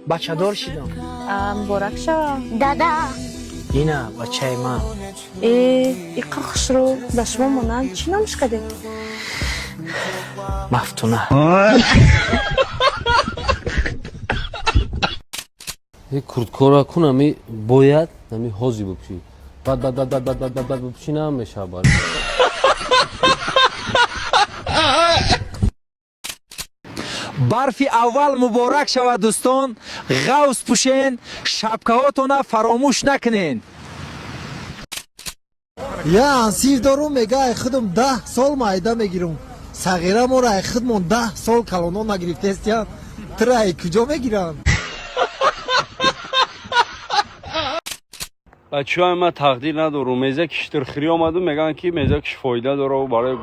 бачадор шидам. Муборак шава. Дада. Ина бачаи ман. Иқа хушрӯ ба шумо монанд чӣ номш кардед? Мафтуна. Курткора кунами бояд нами ҳози бупши. Бад бупши намешавад. барфи аввал муборак шавад дӯстон. ғавз пӯшен, шапкаҳотона фаромӯш накунен. Я ансив дорум мега ай худум 10 сол майда мегирум. Сағира мора ай худмон 10 сол калоно нагирифтест я. Тра ай куҷо мегиран? бачаҳои ман тақдир надорум. Меза киштирхирӣ омаду меган ки меза киш фоида дораву барои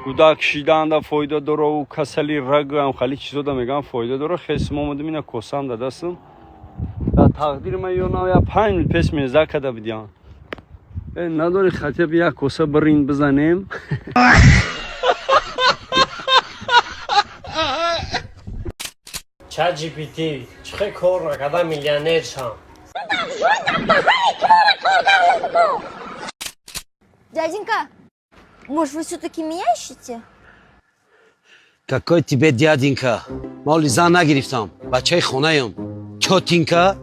гудак кишиданда фоида дораву касали рагу ҳамхали чизода меган фоида дора. хесим омадум ина косам дадастм. дар тақдири ман ё нав я 5 минут пес меза када будиям. надори хотя бы як коса бирин бизанем. ChatGPT чӣ кор накарда миллионер шам. Дяденька, может, вы все-таки меня ищете? Какой тебе дяденька? Моли зан нагирифтам. Бачаи хонаём. Чотинка?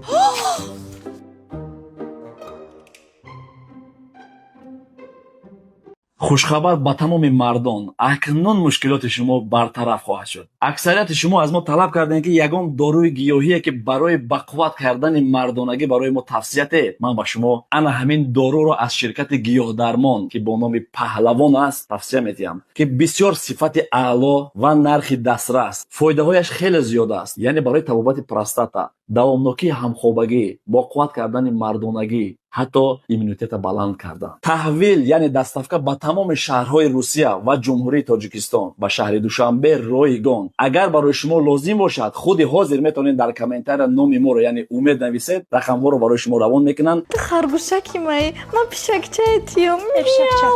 хушхабар ба тамоми мардон, акнун мушкилоти шумо бартараф хоҳад шуд. аксарияти шумо аз мо талаб кардем ки ягон доруи гиёҳие ки барои бақувват кардани мардонагӣ барои мо тавсияте. ман ба шумо ана ҳамин доруро аз ширкати гиёҳдармон ки бо номи паҳлавон аст тавсия медиҳам, ки бисёр сифати аъло ва нархи дастрас. фоидаҳояш хеле зиёд аст, яъне барои табобати простата, давомнокии ҳамхобагӣ, боқувват кардани мардонагӣ, ҳатто иммунитета баланд кардан. таҳвил яъне дастафка ба тамоми шаҳрҳои Русия ва ҷумҳурии Тоҷикистон ба шаҳри Душанбе ройгон. агар барои шумо лозим бошад, худи ҳозир метавонед дар комментария номи моро яъне умед нависед. рақамҳоро барои шумо равон мекунанд. Харгушаки маи, ман пишакчаятиём. Пишакча.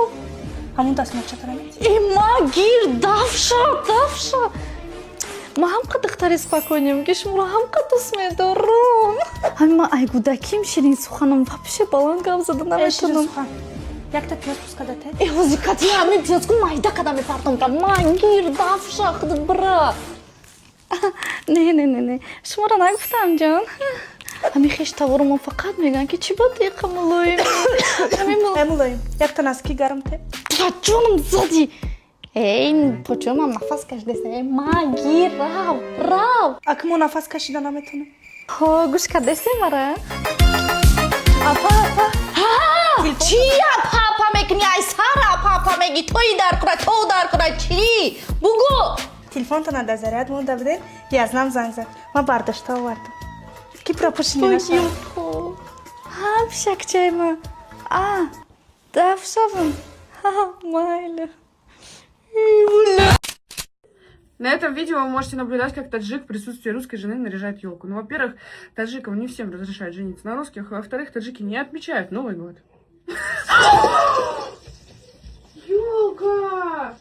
Ҳамун дастмохчатро намедии? Магир, давша. Ма ҳамқа духтари спокойнем, ки шуморо ҳамқа дӯст медорам. Ҳамин ман ай гудаким ширин суханам вапше баланд гап зада наметавонам. Якта пиёз пӯст кадате? Ҳозир кати ҳамин пиёзку майда када мепартам ка магир, давша худат бира. Не. Шуморо нагуфтам ҷон. ҳамин хештаворо ман фақат мегӯям ки чӣ ба диқа мулоим. Мулоим. Якта наздики гармте? Ҷонам зади. Эй, почему мам нафас кашидест? Магир, рав. Акмо нафас кашида наметонам. Гӯш кардест мара? Апа. Чӣ апа мекунӣ? Ай сара апа мегӣ тои дар кунай чӣ? Бугу. Телефонто нада заряд монда буден, язнам занг зад. Ман бардошта овардам. Ки пропушни наша. Ҳам пишакчаи ман. Давшавам. Майли. На этом видео вы можете наблюдать, как таджик в присутствии русской жены наряжает елку. Ну, во-первых, таджикам не всем разрешают жениться на русских, а во-вторых, таджики не отмечают Новый год. Елка!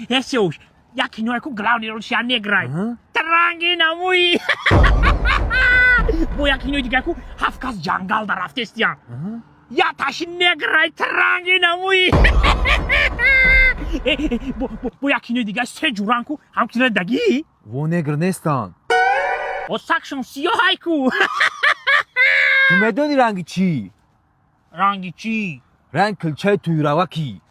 Esse hoje, e aqui não é com grau de Rússia negra. Trangi na mui. Boy, aqui não é de gaku, Hafkas jungle da raftestian. Ya taşı negray trangi na mui. Boy, aqui não é de gaku, sejuranku, hamkine dagi. Во негр нестан. O sakşon siyohayku. Ту медони ранги чӣ? Rangi chi? ранг килчаи туйравакӣ.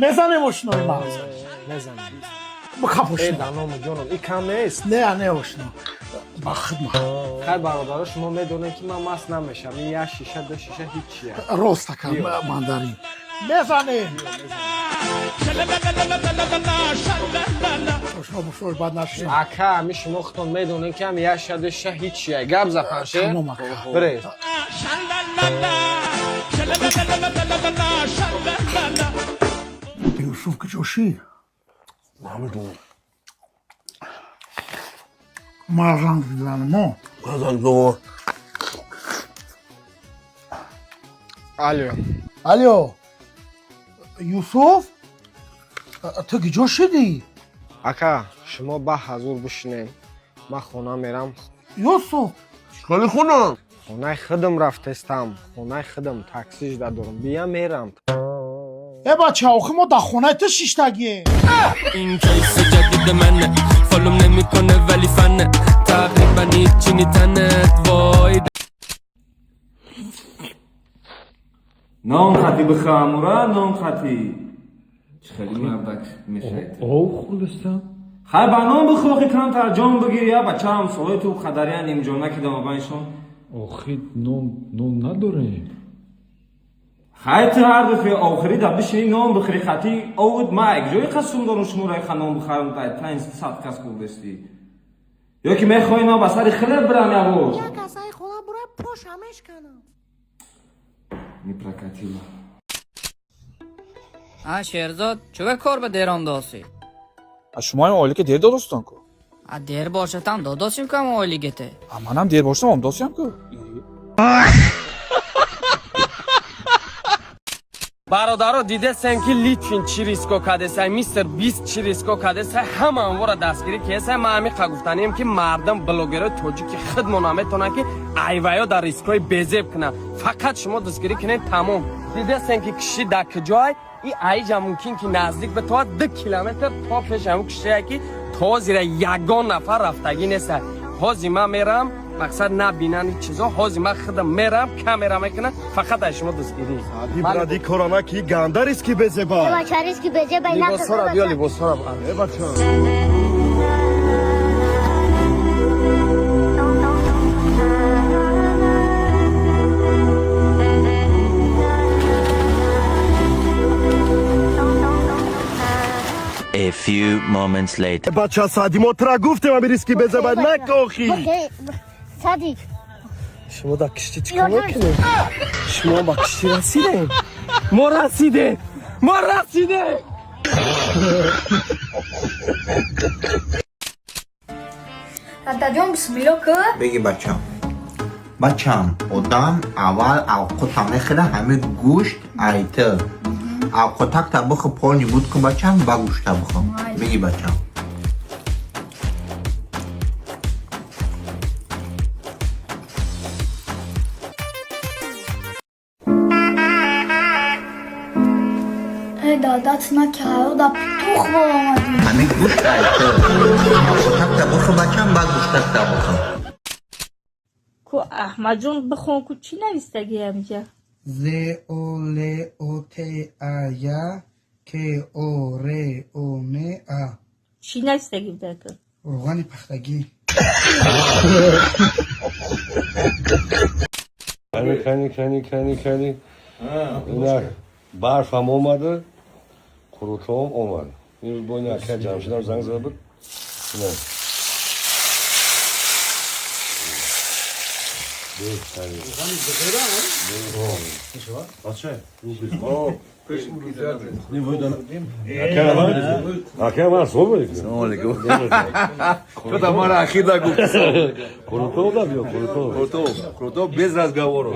мезанем ошнои мағз. Мезанем. Капошна. Даному ҷонам, ин кам нест? Не ошно. Ба хидмат. Хай бародаро, шумо медонед ки ман маст намешам. ин як шиша, ду шиша ҳеҷ чия. Ростака мандарин. Мезанем. Шош бад наши. Ака, ҳами шумо худтон медонед ки ҳам як шиша, ду шиша ҳеҷ чия. Гап зафан ше? Биред. Юсуф кичоши. намедонам. Мазанг дидано. Алё. Алё. یوسف تو کجا شدی؟ ака шумо ба ҳазур бишинем ман хона мерам یوسف чиколи хона хонаи худам рафтестам хонаи худам такси жда дорам бия мерам ای بچه آخه ما در خونه تو شیشتگیه این کیس جدید منه فالوم نمیکنه ولی فنه تقریبا هیچی نیتنت وای نام خطی بخامورا نام خطی خیلی مردک میشه او خلصم خیلی با نام بخواه کم ترجمه بگیر یا بچه هم سوال تو خدریان امجانه که دام بایشون آخی نام نداریم خیلی هر دفعه آخری در بشینی نام بخری خطی اود ما یک جای قسم دارم شما رای خانم بخرم تا 500 کس کردستی یا که میخوای نام بسری خیلی برم یا بود یا کسای خونه برای پاش همش کنم میپرکتی شیرزاد چوبه کار به دیران داسی شما هم آلی که دیر دادستان کو دیر باشتم داداشیم که هم آلی گته منم دیر باشتم هم داستیم کو برادرها دیده سن که لیتفین چی ریسکو کده سای میستر 20 چی ریسکو کده سای همه انوار دستگیری که سای ما همی گفتنیم که مردم بلوگرای توجیکی خود منامه تونن که ایوایا در ریسکوی بزیب کنن فقط شما دستگیری کنین تمام دیده سن که کشی در کجای این ایجا ممکن که نزدیک به تو 2 کیلومتر تا پیش همون کشیه که تا زیر یگان نفر رفتگی نیست حاضی من میرم مقصد نبینن این چیزا حاضی من خودم میرم کامرا میکنم فقط شما دستگیری برادی کرونا کی گنده ریسکی بزبا بچه ریسکی بزه بای لیباس ها را بیا لیباس ها را بچه A few moments later. بچه سادی ما ترا گفتم امی ریسکی بزه بای نکوخی سادی شما در کشتی چیکار میکنید شما با کشتی رسیدین ما رسیدیم دادیون بسمیلا که بگی بچم odam اول اوقات میخره همه گوشت ایته اوقات تا بخو پانی بود که بچم با گوشت بخوام بگی بچم دادات نکرد دا پیتوخ با آمدیم همه گوشت ایته اوقات تا بخو بچم با گوشت تا بخوام کو احمد جون بخون کو چی نویستگی همجا ز او ل او ت ا یا ک او ر او م ا چی نویستگی بکن روغن پختگی کنی اینا برف هم اومده خروطه هم اومده این روز باید نکه جمشیدم زنگ زده بود نه Akea var soğuk. Selamünaleyküm. Кто-то мара ахида гуфт. Круто да бил, круто. Круто без разговора.